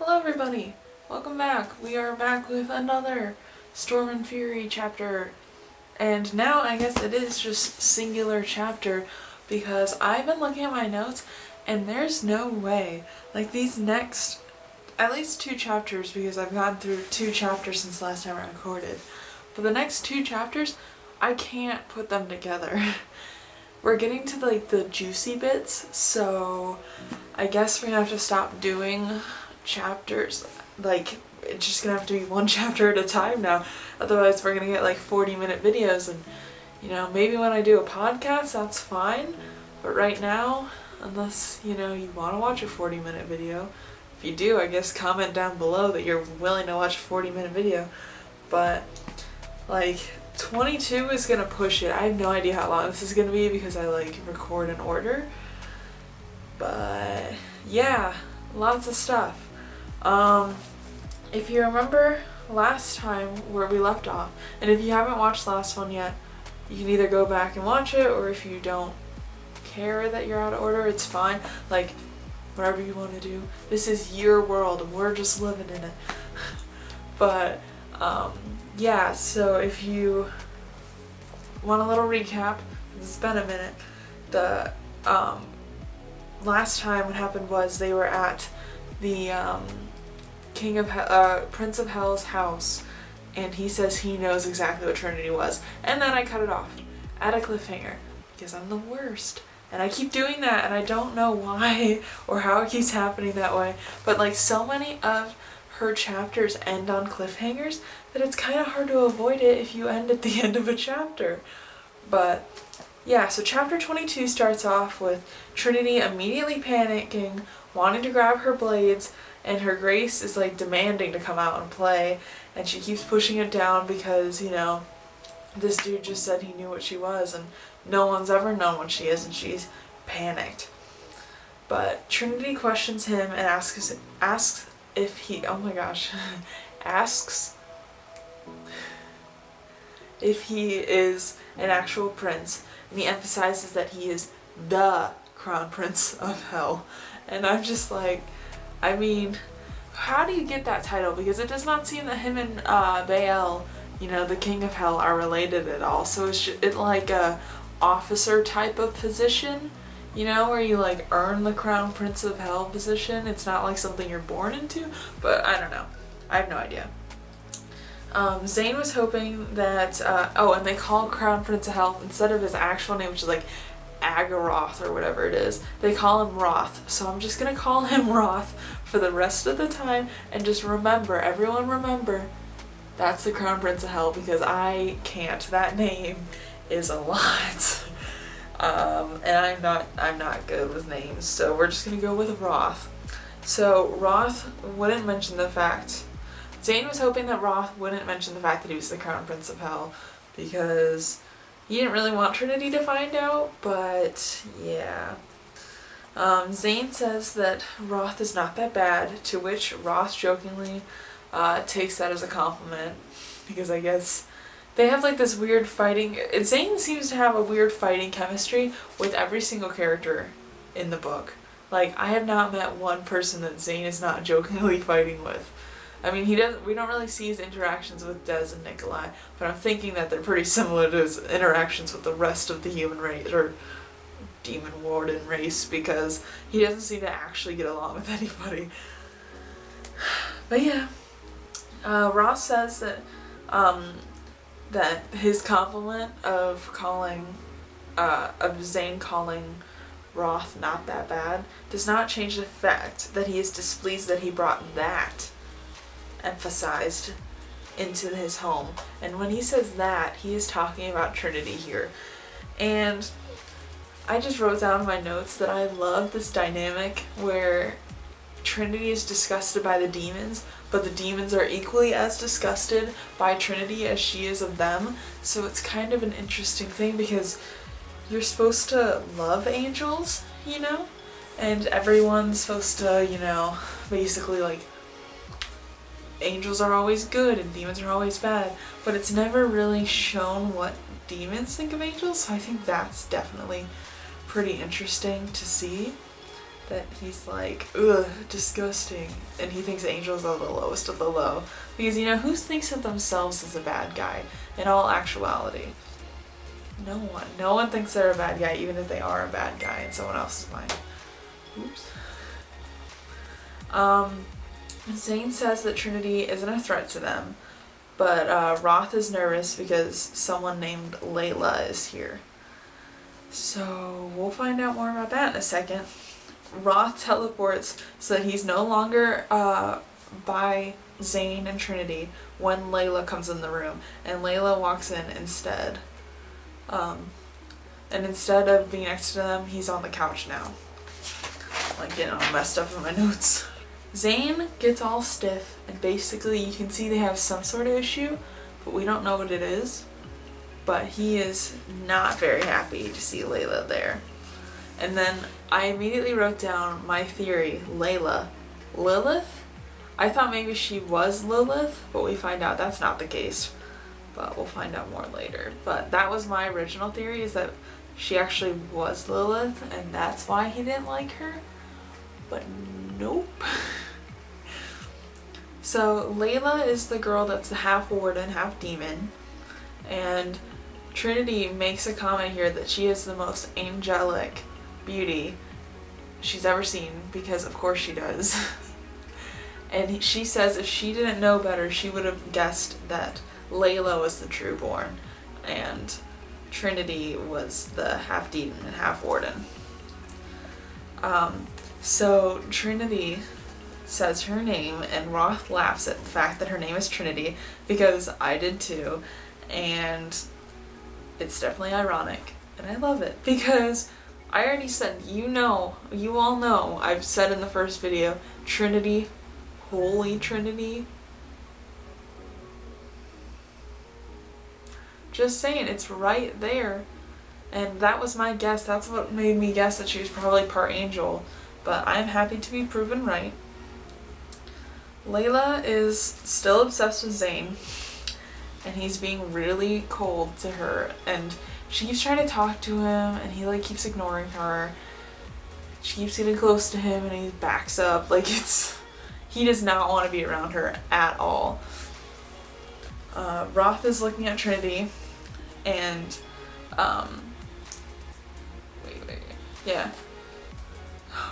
Hello everybody! Welcome back. We are back with another Storm and Fury chapter. And now I guess it is just singular chapter because I've been looking at my notes and there's no way. Like these next, at least 2 chapters, because I've gone through 2 chapters since last time I recorded. But the next 2 chapters, I can't put them together. We're getting to like the juicy bits, so I guess we're gonna have to stop doing chapters. Like, it's just gonna have to be 1 chapter at a time now. Otherwise we're gonna get like 40-minute videos, and maybe when I do a podcast that's fine. But right now, unless you want to watch a 40-minute video, if you do, I guess comment down below that you're willing to watch a 40-minute video. But like 22 is gonna push it. I have no idea how long this is gonna be because I like record in order. But yeah, lots of stuff. If you remember last time where we left off, and if you haven't watched the last one yet, you can either go back and watch it, or if you don't care that you're out of order, it's fine. Like, whatever you want to do. This is your world and we're just living in it. But, yeah, so if you want a little recap, it's been a minute. The, last time what happened was they were at the, Prince of Hell's house, and he says he knows exactly what Trinity was. And then I cut it off at a cliffhanger because I'm the worst. And I keep doing that and I don't know why or how it keeps happening that way. But like so many of her chapters end on cliffhangers that it's kind of hard to avoid it if you end at the end of a chapter. But yeah, so chapter 22 starts off with Trinity immediately panicking, wanting to grab her blades, and her Grace is like demanding to come out and play, and she keeps pushing it down because, this dude just said he knew what she was and no one's ever known what she is, and she's panicked. But Trinity questions him and asks if he, oh my gosh, asks if he is an actual prince, and he emphasizes that he is the Crown Prince of Hell. And I'm just like, I mean, how do you get that title? Because it does not seem that him and Baal, the King of Hell, are related at all. So it's like a officer type of position, where you like earn the Crown Prince of Hell position. It's not like something you're born into, but I don't know. I have no idea. Zane was hoping that, and they call Crown Prince of Hell, instead of his actual name, which is like Agaroth or whatever it is, they call him Roth. So I'm just gonna call him Roth for the rest of the time, and just everyone remember, that's the Crown Prince of Hell, because I can't. That name is a lot. And I'm not good with names, so we're just gonna go with Roth. So Roth wouldn't mention the fact, Zane was hoping that Roth wouldn't mention the fact that he was the Crown Prince of Hell, because he didn't really want Trinity to find out, but yeah. Zane says that Roth is not that bad, to which Roth jokingly takes that as a compliment, because I guess they have like this weird fighting. Zane seems to have a weird fighting chemistry with every single character in the book. Like, I have not met one person that Zane is not jokingly fighting with. I mean, we don't really see his interactions with Des and Nikolai, but I'm thinking that they're pretty similar to his interactions with the rest of the human race, or demon warden race, because he doesn't seem to actually get along with anybody. But yeah, Ross says that that his compliment of Zane calling Roth not that bad does not change the fact that he is displeased that he brought that emphasized into his home. And when he says that, he is talking about Trinity here. And I just wrote down in my notes that I love this dynamic where Trinity is disgusted by the demons, but the demons are equally as disgusted by Trinity as she is of them. So it's kind of an interesting thing, because you're supposed to love angels, and everyone's supposed to, basically like, angels are always good and demons are always bad, but it's never really shown what demons think of angels, so I think that's definitely pretty interesting to see. that he's like, ugh, disgusting. And he thinks Angel's are the lowest of the low. Because, you know, who thinks of themselves as a bad guy in all actuality? No one. No one thinks they're a bad guy, even if they are a bad guy in someone else's mind. Oops. Zane says that Trinity isn't a threat to them, but Roth is nervous because someone named Layla is here. So we'll find out more about that in a second. Roth teleports so that he's no longer by Zane and Trinity when Layla comes in the room, and Layla walks in instead. And instead of being next to them, he's on the couch now. Like getting all messed up in my notes. Zane gets all stiff, and basically you can see they have some sort of issue, but we don't know what it is. But he is not very happy to see Layla there. And then I immediately wrote down my theory, Layla. Lilith? I thought maybe she was Lilith, but we find out that's not the case. But we'll find out more later. But that was my original theory, is that she actually was Lilith, and that's why he didn't like her. But nope. So Layla is the girl that's half warden, half demon. And Trinity makes a comment here that she is the most angelic beauty she's ever seen, because of course she does. And she says if she didn't know better, she would have guessed that Layla was the trueborn and Trinity was the half demon and half warden. So Trinity says her name, and Roth laughs at the fact that her name is Trinity, because I did too, and it's definitely ironic, and I love it, because I already said, you all know, I've said in the first video, Trinity, Holy Trinity. Just saying, it's right there. And that was my guess. That's what made me guess that she was probably part angel. But I'm happy to be proven right. Layla is still obsessed with Zane. And he's being really cold to her. And she keeps trying to talk to him, and he like keeps ignoring her. She keeps getting close to him, and he backs up. Like he does not want to be around her at all. Roth is looking at Trinity, and yeah.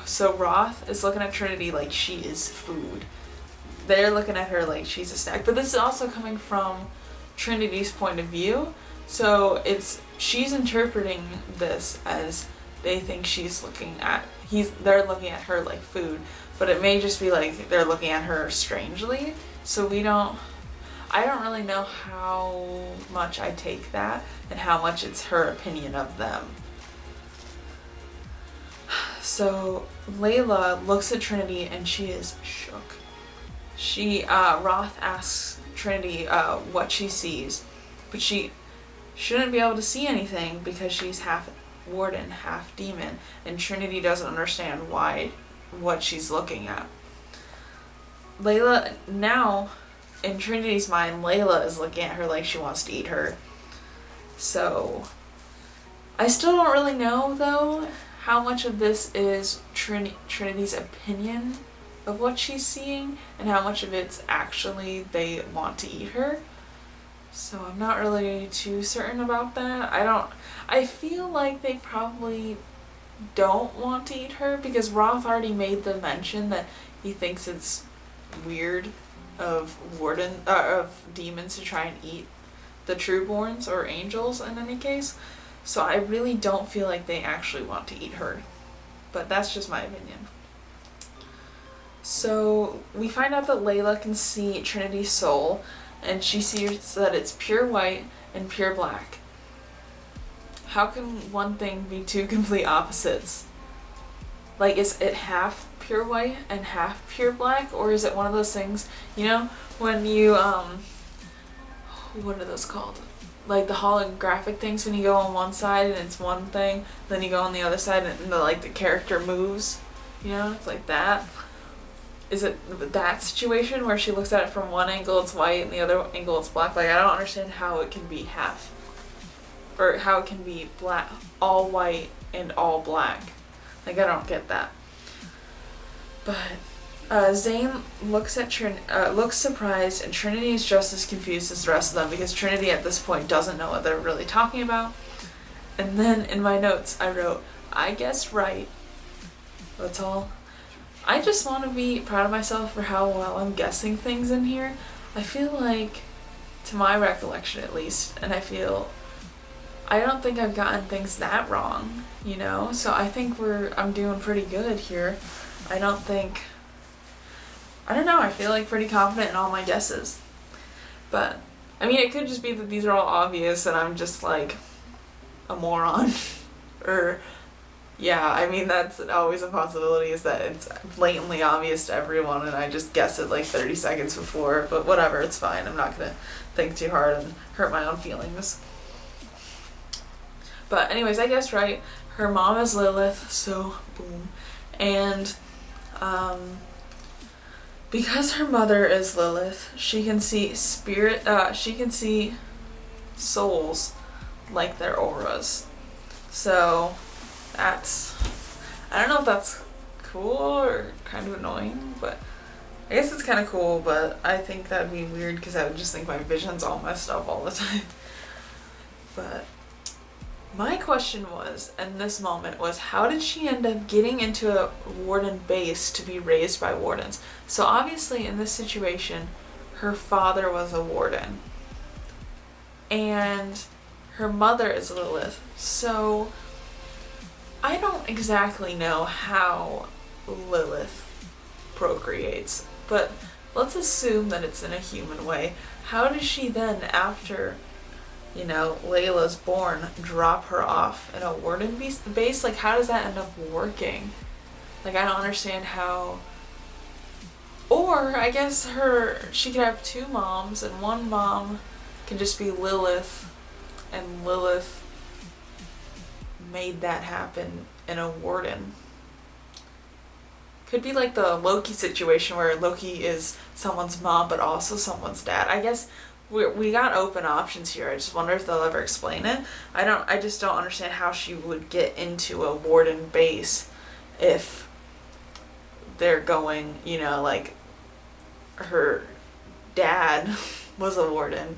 So Roth is looking at Trinity like she is food. They're looking at her like she's a snack. But this is also coming from Trinity's point of view. So she's interpreting this as they think she's they're looking at her like food, but it may just be like they're looking at her strangely. So I don't really know how much I take that and how much it's her opinion of them. So Layla looks at Trinity and she is shook. Roth asks Trinity what she sees, but she shouldn't be able to see anything because she's half warden, half demon, and Trinity doesn't understand what she's looking at. Layla, now, in Trinity's mind, Layla is looking at her like she wants to eat her. So, I still don't really know, though, how much of this is Trinity's opinion of what she's seeing, and how much of it's actually they want to eat her. So I'm not really too certain about that. I feel like they probably don't want to eat her, because Roth already made the mention that he thinks it's weird of demons to try and eat the trueborns or angels in any case. So I really don't feel like they actually want to eat her. But that's just my opinion. So we find out that Layla can see Trinity's soul, and she sees that it's pure white and pure black. How can one thing be two complete opposites? Like, is it half pure white and half pure black? Or is it one of those things, when you, what are those called? Like the holographic things, when you go on one side and it's one thing, then you go on the other side and the character moves, it's like that. Is it that situation where she looks at it from one angle it's white and the other angle it's black? Like, I don't understand how it can be half. Or how it can be black, all white and all black. Like, I don't get that. But Zane looks surprised, and Trinity is just as confused as the rest of them because Trinity at this point doesn't know what they're really talking about. And then in my notes I wrote, I guess right. That's all. I just want to be proud of myself for how well I'm guessing things in here. I feel like, to my recollection at least, and I don't think I've gotten things that wrong, you know? So I think I'm doing pretty good here. I don't know, I feel like pretty confident in all my guesses. But, I mean, it could just be that these are all obvious and I'm just like a moron. Or, yeah, I mean, that's always a possibility, is that it's blatantly obvious to everyone and I just guess it like 30 seconds before. But whatever, it's fine. I'm not gonna think too hard and hurt my own feelings. But anyways, I guess right. Her mom is Lilith, so boom. And, because her mother is Lilith, she can see souls like their auras. So I don't know if that's cool or kind of annoying, but I guess it's kind of cool, but I think that'd be weird because I would just think my vision's all messed up all the time. But my question was, in this moment, was how did she end up getting into a warden base to be raised by wardens? So obviously in this situation, her father was a warden. And her mother is Lilith. So I don't exactly know how Lilith procreates, but let's assume that it's in a human way. How does she then, after Layla's born, drop her off in a warden base? Like, how does that end up working? Like, I don't understand how. Or, I guess she could have two moms, and one mom can just be Lilith, and Lilith made that happen in a warden. Could be like the Loki situation where Loki is someone's mom, but also someone's dad. I guess we got open options here. I just wonder if they'll ever explain it. I just don't understand how she would get into a warden base if they're going, like her dad was a warden.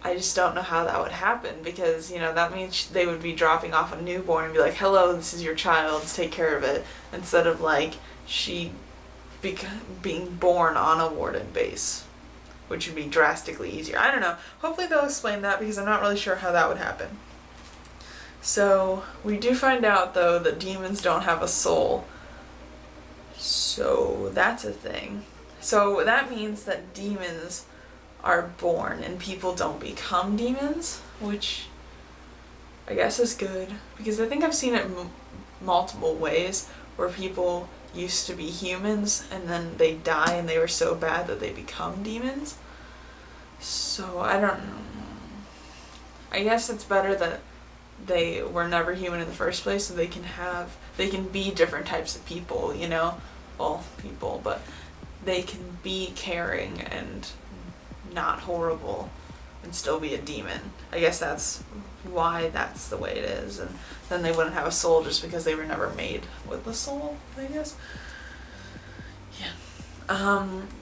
I just don't know how that would happen because, that means they would be dropping off a newborn and be like, hello, this is your child, take care of it, instead of like she being born on a warden base, which would be drastically easier. I don't know. Hopefully they'll explain that because I'm not really sure how that would happen. So we do find out, though, that demons don't have a soul. So that's a thing. So that means that demons are born and people don't become demons, which I guess is good because I think I've seen it multiple ways where people used to be humans and then they die and they were so bad that they become demons. So I don't know. I guess it's better that they were never human in the first place so they can be different types of people, well, people, but they can be caring and not horrible and still be a demon. I guess that's why that's the way it is, and then they wouldn't have a soul just because they were never made with a soul, I guess. Yeah.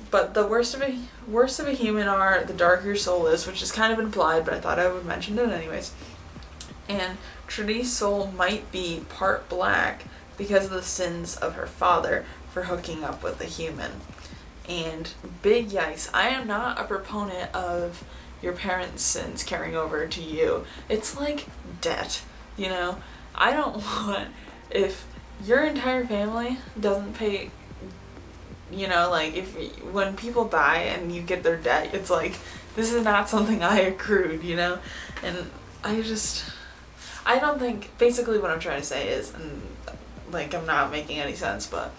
But the worst of a human are the darker your soul is, which is kind of implied, but I thought I would mention it anyways. And Trinity's soul might be part black because of the sins of her father for hooking up with a human. And big yikes, I am not a proponent of your parents' sins carrying over to you. It's like debt, I don't want, if your entire family doesn't pay, when people die and you get their debt, it's like, this is not something I accrued, And I don't think, basically what I'm trying to say is, and I'm not making any sense, but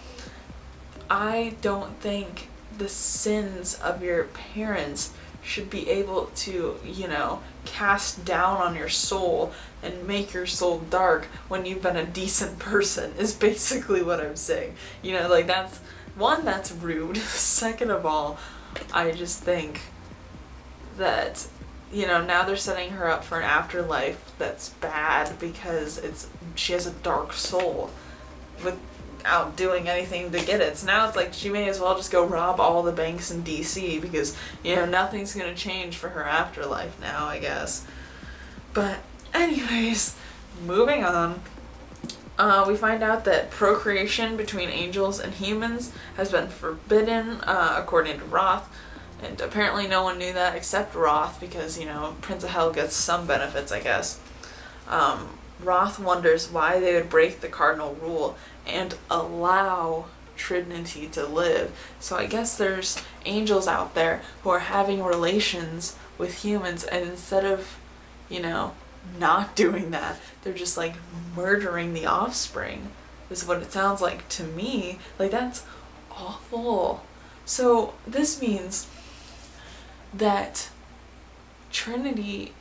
I don't think the sins of your parents should be able to, cast down on your soul and make your soul dark when you've been a decent person, is basically what I'm saying. That's rude. Second of all, I just think that, now they're setting her up for an afterlife that's bad because she has a dark soul. out doing anything to get it. So now it's like she may as well just go rob all the banks in DC because, you know, nothing's gonna change for her afterlife now, I guess. But anyways, moving on. We find out that procreation between angels and humans has been forbidden, according to Roth. And apparently no one knew that except Roth because, you know, Prince of Hell gets some benefits, I guess. Roth wonders why they would break the cardinal rule and allow Trinity to live. So I guess there's angels out there who are having relations with humans, and instead of, you know, not doing that, they're just like murdering the offspring, is what it sounds like to me. Like, that's awful. So this means that Trinity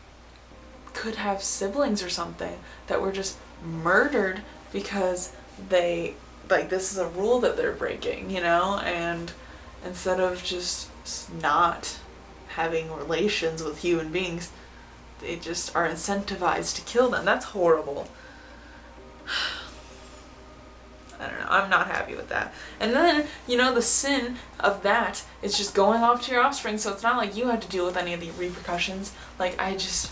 could have siblings or something that were just murdered because they, like, this is a rule that they're breaking, you know, and instead of just not having relations with human beings, they just are incentivized to kill them. That's horrible. I don't know. I'm not happy with that. And then, you know, the sin of that is just going off to your offspring, so it's not like you had to deal with any of the repercussions. Like, I just,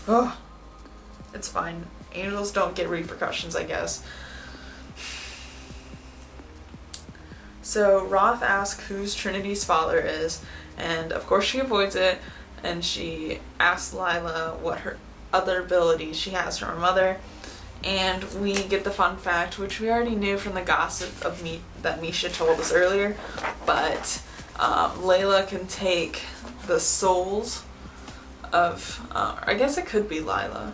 it's fine. Angels don't get repercussions, I guess. So Roth asks who's Trinity's father is, and of course she avoids it, and she asks Lila what her other abilities she has from her mother, and we get the fun fact, which we already knew from the gossip of that Misha told us earlier, but Layla can take the souls of, I guess it could be Lila.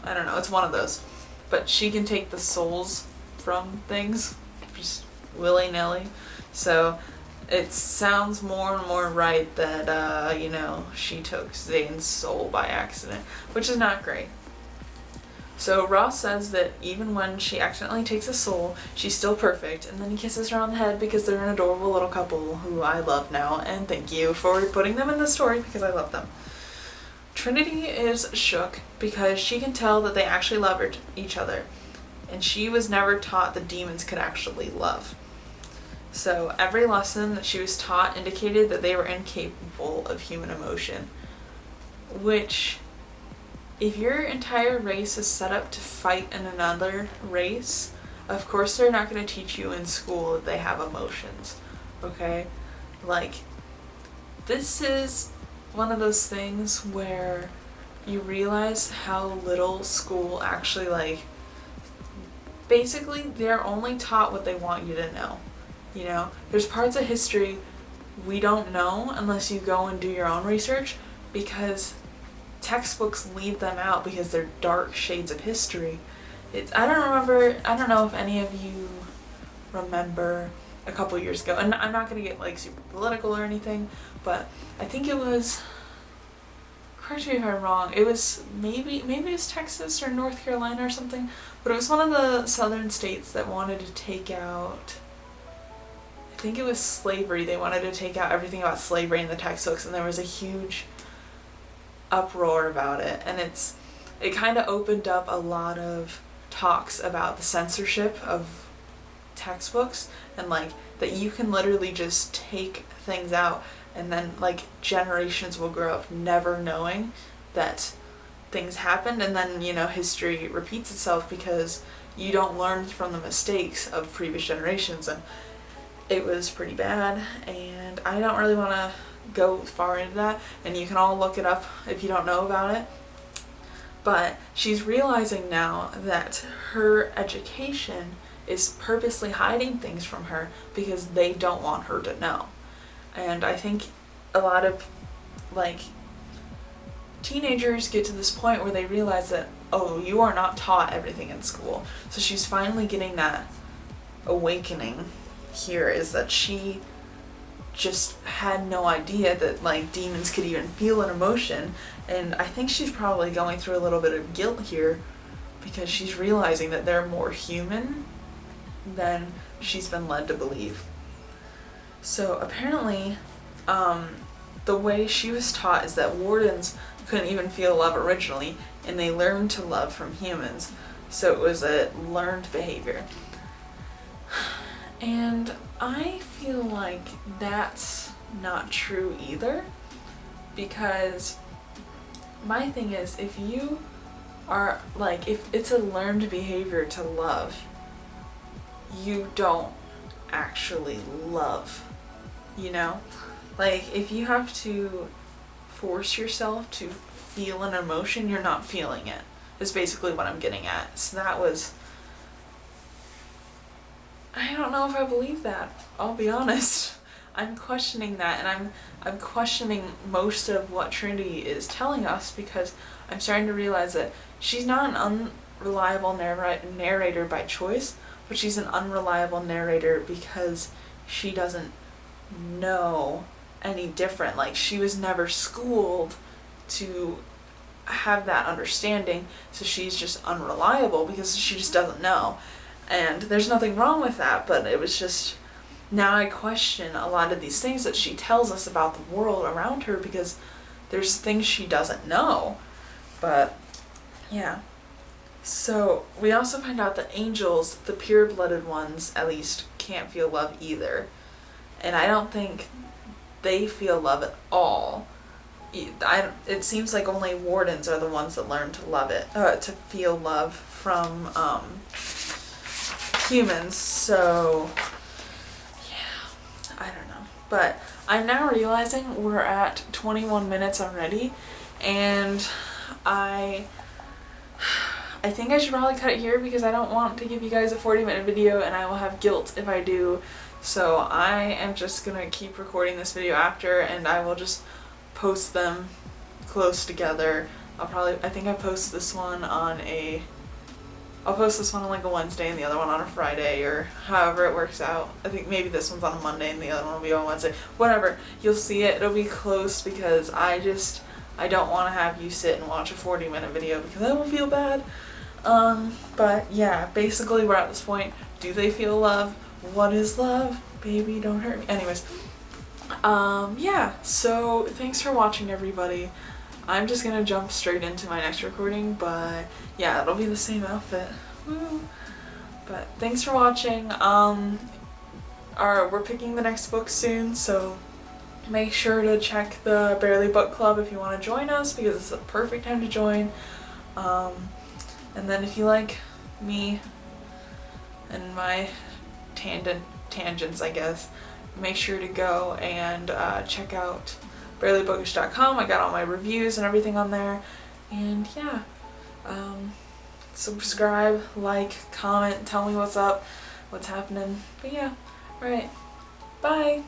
I don't know, it's one of those. But she can take the souls from things, just willy-nilly. So it sounds more and more right that, you know, she took Zane's soul by accident, which is not great. So Ross says that even when she accidentally takes a soul, she's still perfect, and then he kisses her on the head because they're an adorable little couple who I love now, and thank you for putting them in the story because I love them. Trinity is shook because she can tell that they actually love each other, and she was never taught that demons could actually love. So every lesson that she was taught indicated that they were incapable of human emotion, which, if your entire race is set up to fight in another race, of course they're not going to teach you in school that they have emotions, okay? Like, this is one of those things where you realize how little school actually, like, basically they're only taught what they want you to know. You know, there's parts of history we don't know unless you go and do your own research, because textbooks leave them out because they're dark shades of history. I don't know if any of you remember a couple years ago, and I'm not going to get like super political or anything, but I think it was, correct me if I'm wrong, it was maybe it was Texas or North Carolina or something, but it was one of the southern states that wanted to take out, I think it was slavery. They wanted to take out everything about slavery in the textbooks, and there was a huge uproar about it, and it kind of opened up a lot of talks about the censorship of textbooks, and like that you can literally just take things out, and then like generations will grow up never knowing that things happened, and then, you know, history repeats itself because you don't learn from the mistakes of previous generations. And it was pretty bad, and I don't really want to go far into that, and you can all look it up if you don't know about it. But she's realizing now that her education is purposely hiding things from her because they don't want her to know. And I think a lot of, like, teenagers get to this point where they realize that, oh, you are not taught everything in school. So she's finally getting that awakening here, is that she just had no idea that like demons could even feel an emotion, and I think she's probably going through a little bit of guilt here because she's realizing that they're more human than she's been led to believe. So apparently the way she was taught is that wardens couldn't even feel love originally, and they learned to love from humans, so it was a learned behavior. And I feel like that's not true either, because my thing is, if you are like, if it's a learned behavior to love, you don't actually love, you know? Like, if you have to force yourself to feel an emotion, you're not feeling it, is basically what I'm getting at. So that was, I don't know if I believe that, I'll be honest. I'm questioning that, and I'm questioning most of what Trinity is telling us, because I'm starting to realize that she's not an unreliable narrator by choice, but she's an unreliable narrator because she doesn't know any different. Like, she was never schooled to have that understanding, so she's just unreliable because she just doesn't know. And there's nothing wrong with that, but it was just, now I question a lot of these things that she tells us about the world around her, because there's things she doesn't know. But yeah. So we also find out that angels, the pure-blooded ones at least, can't feel love either. And I don't think they feel love at all. It seems like only wardens are the ones that learn to love it, to feel love from humans. So yeah, I don't know. But I'm now realizing we're at 21 minutes already, and I think I should probably cut it here, because I don't want to give you guys a 40-minute video and I will have guilt if I do. So I am just gonna keep recording this video after, and I will just post them close together. I think I post this one on like a Wednesday and the other one on a Friday, or however it works out. I think maybe this one's on a Monday and the other one will be on Wednesday. Whatever, you'll see it, it'll be close, because I don't want to have you sit and watch a 40-minute video, because I will feel bad. But yeah, basically we're at this point. Do they feel love? What is love? Baby, don't hurt me. Anyways, yeah, so thanks for watching, everybody. I'm just gonna jump straight into my next recording, but yeah, it'll be the same outfit. Woo. But thanks for watching. We're picking the next book soon, so make sure to check the Barely Book Club if you want to join us, because it's a perfect time to join. And then if you like me and my tangents, I guess, make sure to go and check out barelybookish.com. I got all my reviews and everything on there. And yeah, subscribe, like, comment, tell me what's up, what's happening. But yeah, alright, bye!